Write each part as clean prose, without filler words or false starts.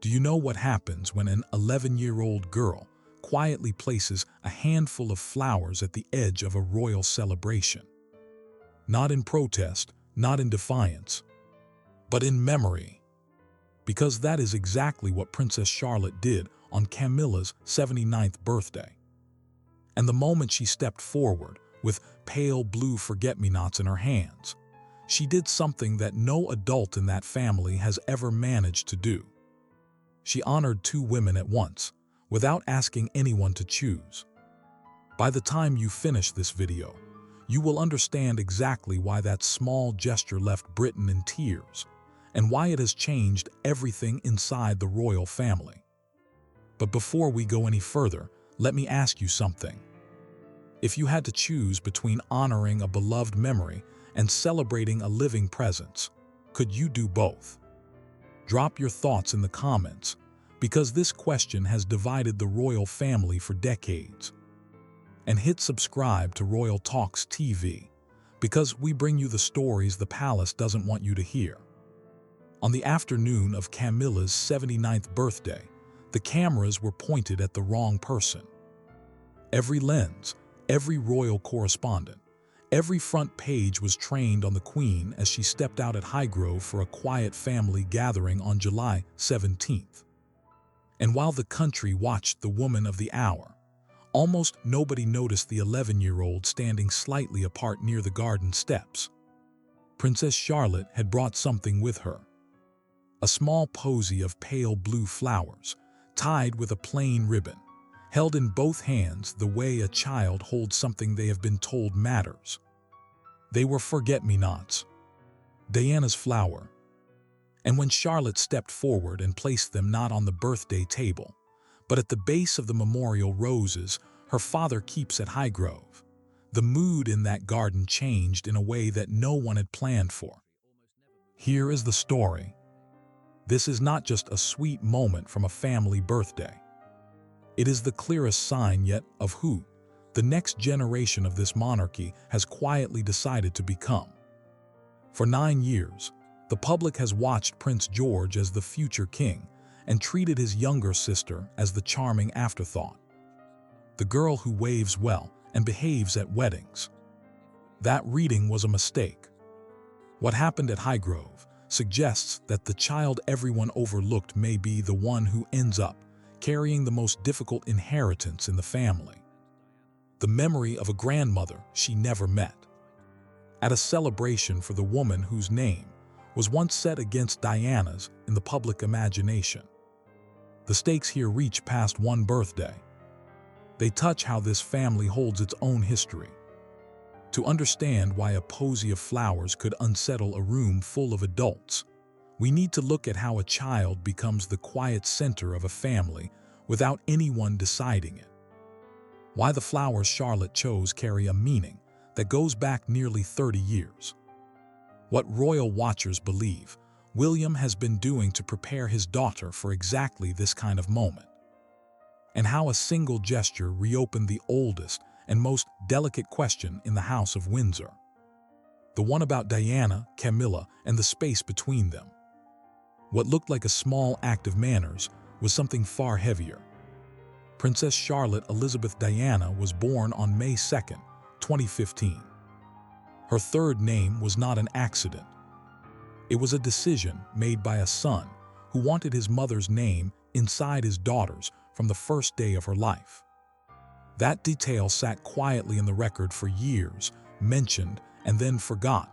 Do you know what happens when an 11-year-old girl quietly places a handful of flowers at the edge of a royal celebration? Not in protest, not in defiance, but in memory. Because that is exactly what Princess Charlotte did on Camilla's 79th birthday. And the moment she stepped forward with pale blue forget-me-nots in her hands, she did something that no adult in that family has ever managed to do. She honored two women at once, without asking anyone to choose. By the time you finish this video, you will understand exactly why that small gesture left Britain in tears, and why it has changed everything inside the royal family. But before we go any further, let me ask you something. If you had to choose between honoring a beloved memory and celebrating a living presence, could you do both? Drop your thoughts in the comments, because this question has divided the royal family for decades. And hit subscribe to Royal Talks TV, because we bring you the stories the palace doesn't want you to hear. On the afternoon of Camilla's 79th birthday, the cameras were pointed at the wrong person. Every lens, every royal correspondent, every front page was trained on the Queen as she stepped out at Highgrove for a quiet family gathering on July 17th. And while the country watched the woman of the hour, almost nobody noticed the 11-year-old standing slightly apart near the garden steps. Princess Charlotte had brought something with her. A small posy of pale blue flowers, tied with a plain ribbon, held in both hands the way a child holds something they have been told matters. They were forget-me-nots, Diana's flower. And when Charlotte stepped forward and placed them not on the birthday table, but at the base of the memorial roses her father keeps at Highgrove, the mood in that garden changed in a way that no one had planned for. Here is the story. This is not just a sweet moment from a family birthday. It is the clearest sign yet of who the next generation of this monarchy has quietly decided to become. For 9 years, the public has watched Prince George as the future king and treated his younger sister as the charming afterthought, the girl who waves well and behaves at weddings. That reading was a mistake. What happened at Highgrove suggests that the child everyone overlooked may be the one who ends up carrying the most difficult inheritance in the family. The memory of a grandmother she never met. At a celebration for the woman whose name was once set against Diana's in the public imagination. The stakes here reach past one birthday. They touch how this family holds its own history. To understand why a posy of flowers could unsettle a room full of adults, we need to look at how a child becomes the quiet center of a family without anyone deciding it. Why the flowers Charlotte chose carry a meaning that goes back nearly 30 years. What royal watchers believe William has been doing to prepare his daughter for exactly this kind of moment. And how a single gesture reopened the oldest and most delicate question in the House of Windsor. The one about Diana, Camilla, and the space between them. What looked like a small act of manners was something far heavier. Princess Charlotte Elizabeth Diana was born on May 2nd, 2015. Her third name was not an accident. It was a decision made by a son who wanted his mother's name inside his daughter's from the first day of her life. That detail sat quietly in the record for years, mentioned and then forgotten,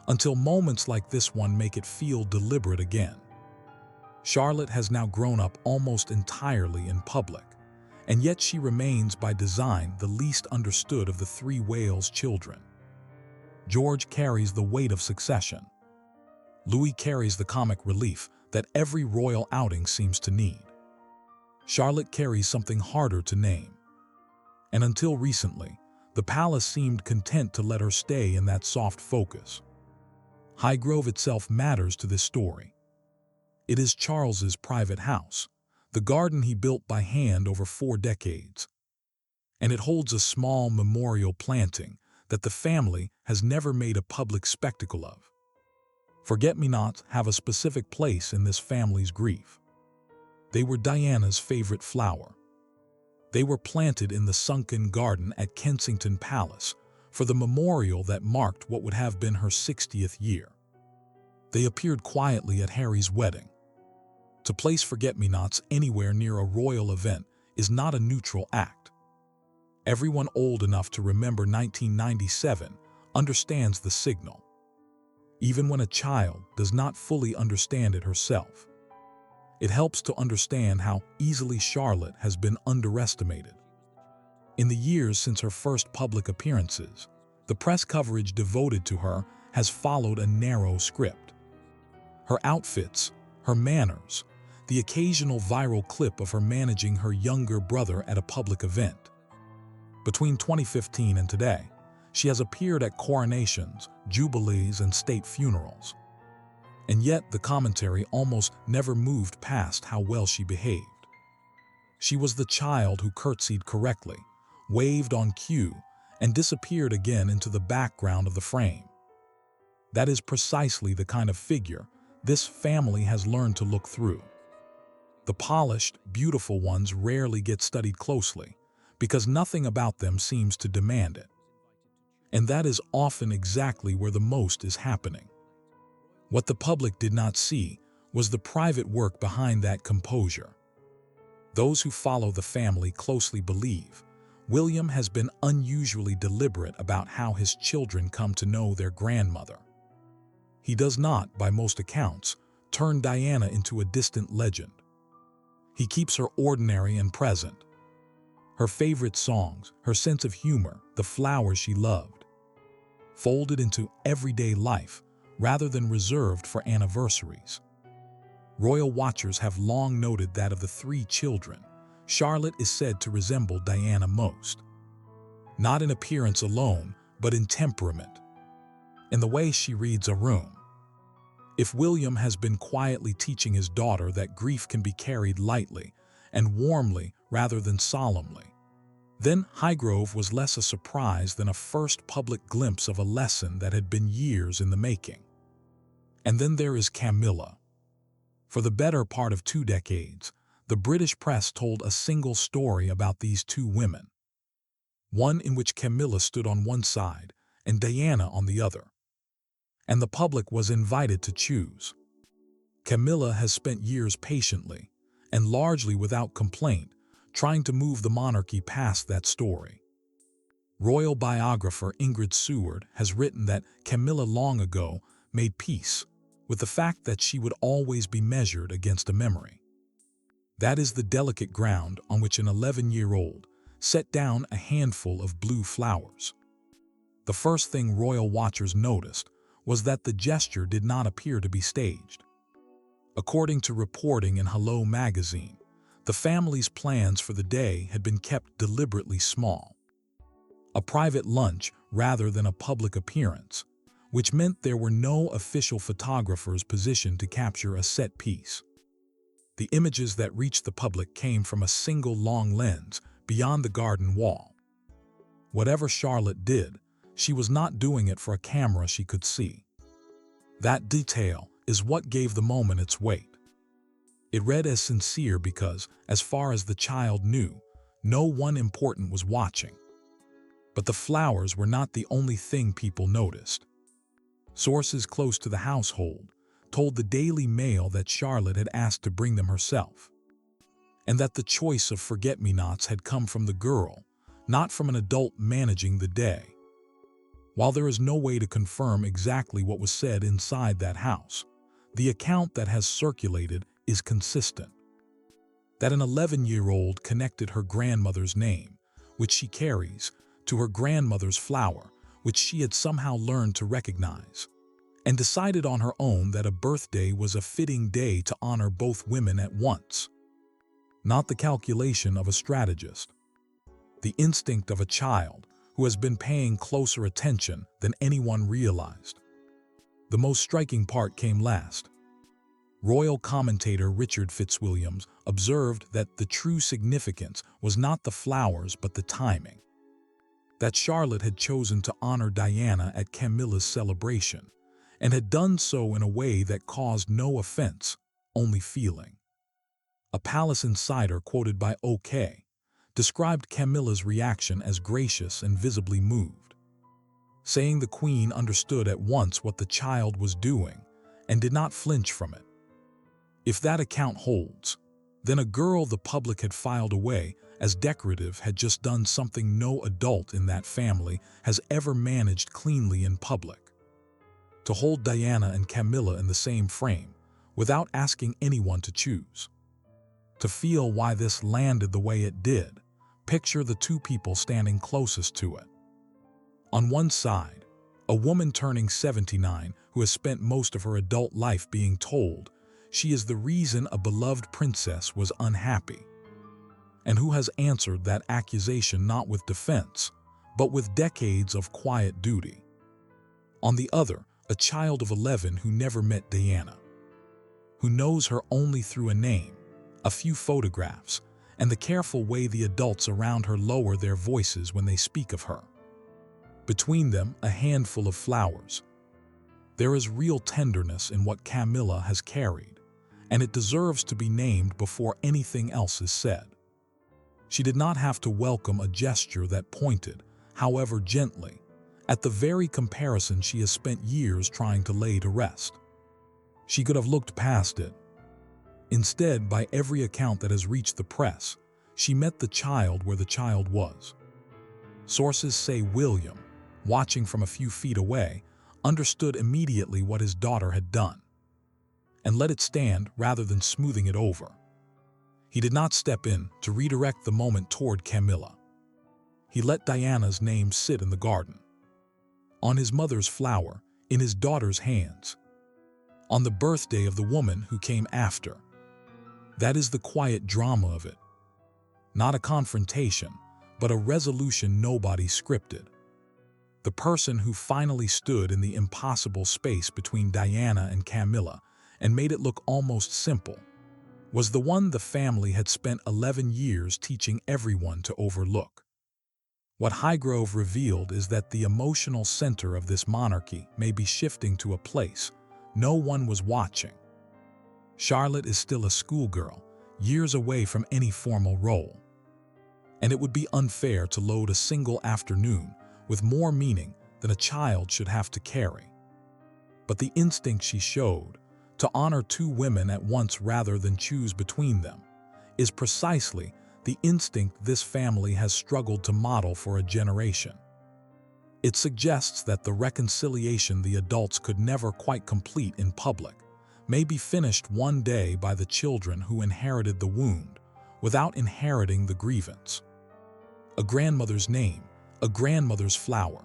until moments like this one make it feel deliberate again. Charlotte has now grown up almost entirely in public, and yet she remains by design the least understood of the three Wales children. George carries the weight of succession. Louis carries the comic relief that every royal outing seems to need. Charlotte carries something harder to name. And until recently, the palace seemed content to let her stay in that soft focus. Highgrove itself matters to this story. It is Charles's private house, the garden he built by hand over 4 decades. And it holds a small memorial planting that the family has never made a public spectacle of. Forget-me-nots have a specific place in this family's grief. They were Diana's favorite flower. They were planted in the sunken garden at Kensington Palace for the memorial that marked what would have been her 60th year. They appeared quietly at Harry's wedding. To place forget-me-nots anywhere near a royal event is not a neutral act. Everyone old enough to remember 1997 understands the signal, even when a child does not fully understand it herself. It helps to understand how easily Charlotte has been underestimated. In the years since her first public appearances, the press coverage devoted to her has followed a narrow script. Her outfits, her manners, the occasional viral clip of her managing her younger brother at a public event. Between 2015 and today, she has appeared at coronations, jubilees, and state funerals. And yet the commentary almost never moved past how well she behaved. She was the child who curtsied correctly, waved on cue, and disappeared again into the background of the frame. That is precisely the kind of figure this family has learned to look through. The polished, beautiful ones rarely get studied closely, because nothing about them seems to demand it. And that is often exactly where the most is happening. What the public did not see was the private work behind that composure. Those who follow the family closely believe William has been unusually deliberate about how his children come to know their grandmother. He does not, by most accounts, turn Diana into a distant legend. He keeps her ordinary and present. Her favorite songs, her sense of humor, the flowers she loved, folded into everyday life rather than reserved for anniversaries. Royal watchers have long noted that of the three children, Charlotte is said to resemble Diana most. Not in appearance alone, but in temperament, in the way she reads a room. If William has been quietly teaching his daughter that grief can be carried lightly and warmly rather than solemnly, then Highgrove was less a surprise than a first public glimpse of a lesson that had been years in the making. And then there is Camilla. For the better part of 2 decades, the British press told a single story about these two women. One in which Camilla stood on one side and Diana on the other. And the public was invited to choose. Camilla has spent years patiently, and largely without complaint, trying to move the monarchy past that story. Royal biographer Ingrid Seward has written that Camilla long ago made peace with the fact that she would always be measured against a memory. That is the delicate ground on which an 11-year-old set down a handful of blue flowers. The first thing royal watchers noticed was that the gesture did not appear to be staged. According to reporting in Hello magazine, the family's plans for the day had been kept deliberately small. A private lunch rather than a public appearance, which meant there were no official photographers positioned to capture a set piece. The images that reached the public came from a single long lens beyond the garden wall. Whatever Charlotte did, she was not doing it for a camera she could see. That detail is what gave the moment its weight. It read as sincere because, as far as the child knew, no one important was watching. But the flowers were not the only thing people noticed. Sources close to the household told the Daily Mail that Charlotte had asked to bring them herself, and that the choice of forget-me-nots had come from the girl, not from an adult managing the day. While there is no way to confirm exactly what was said inside that house, the account that has circulated is consistent. That an 11-year-old connected her grandmother's name, which she carries, to her grandmother's flower, which she had somehow learned to recognize, and decided on her own that a birthday was a fitting day to honor both women at once. Not the calculation of a strategist. The instinct of a child who has been paying closer attention than anyone realized. The most striking part came last. Royal commentator Richard Fitzwilliams observed that the true significance was not the flowers but the timing. That Charlotte had chosen to honor Diana at Camilla's celebration, and had done so in a way that caused no offense, only feeling. a palace insider quoted by OK, described Camilla's reaction as gracious and visibly moved, saying the queen understood at once what the child was doing and did not flinch from it. If that account holds, then a girl the public had filed away as decorative had just done something no adult in that family has ever managed cleanly in public. To hold Diana and Camilla in the same frame without asking anyone to choose. To feel why this landed the way it did, picture the two people standing closest to it. On one side, a woman turning 79 who has spent most of her adult life being told she is the reason a beloved princess was unhappy, and who has answered that accusation not with defense, but with decades of quiet duty. On the other, a child of 11 who never met Diana, who knows her only through a name, a few photographs, and the careful way the adults around her lower their voices when they speak of her. Between them, a handful of flowers. There is real tenderness in what Camilla has carried, and it deserves to be named before anything else is said. She did not have to welcome a gesture that pointed, however gently, at the very comparison she has spent years trying to lay to rest. She could have looked past it. Instead, by every account that has reached the press, she met the child where the child was. Sources say William, watching from a few feet away, understood immediately what his daughter had done, and let it stand rather than smoothing it over. He did not step in to redirect the moment toward Camilla. He let Diana's name sit in the garden, on his mother's flower, in his daughter's hands, on the birthday of the woman who came after. That is the quiet drama of it. Not a confrontation, but a resolution nobody scripted. The person who finally stood in the impossible space between Diana and Camilla and made it look almost simple was the one the family had spent 11 years teaching everyone to overlook. What Highgrove revealed is that the emotional center of this monarchy may be shifting to a place no one was watching. Charlotte is still a schoolgirl, years away from any formal role. And it would be unfair to load a single afternoon with more meaning than a child should have to carry. But the instinct she showed, to honor two women at once rather than choose between them, is precisely the instinct this family has struggled to model for a generation. It suggests that the reconciliation the adults could never quite complete in public may be finished one day by the children who inherited the wound without inheriting the grievance. A grandmother's name, a grandmother's flower,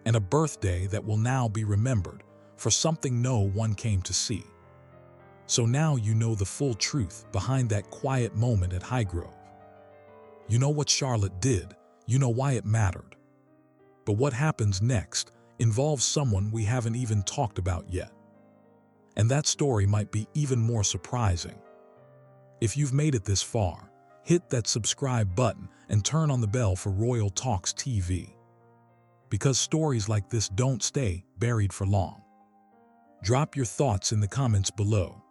and a birthday that will now be remembered for something no one came to see. So now you know the full truth behind that quiet moment at Highgrove. You know what Charlotte did, you know why it mattered. But what happens next involves someone we haven't even talked about yet. And that story might be even more surprising. If you've made it this far, hit that subscribe button and turn on the bell for Royal Talks TV. Because stories like this don't stay buried for long. Drop your thoughts in the comments below.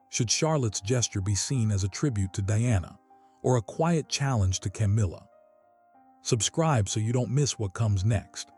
Should Charlotte's gesture be seen as a tribute to Diana or a quiet challenge to Camilla? Subscribe so you don't miss what comes next.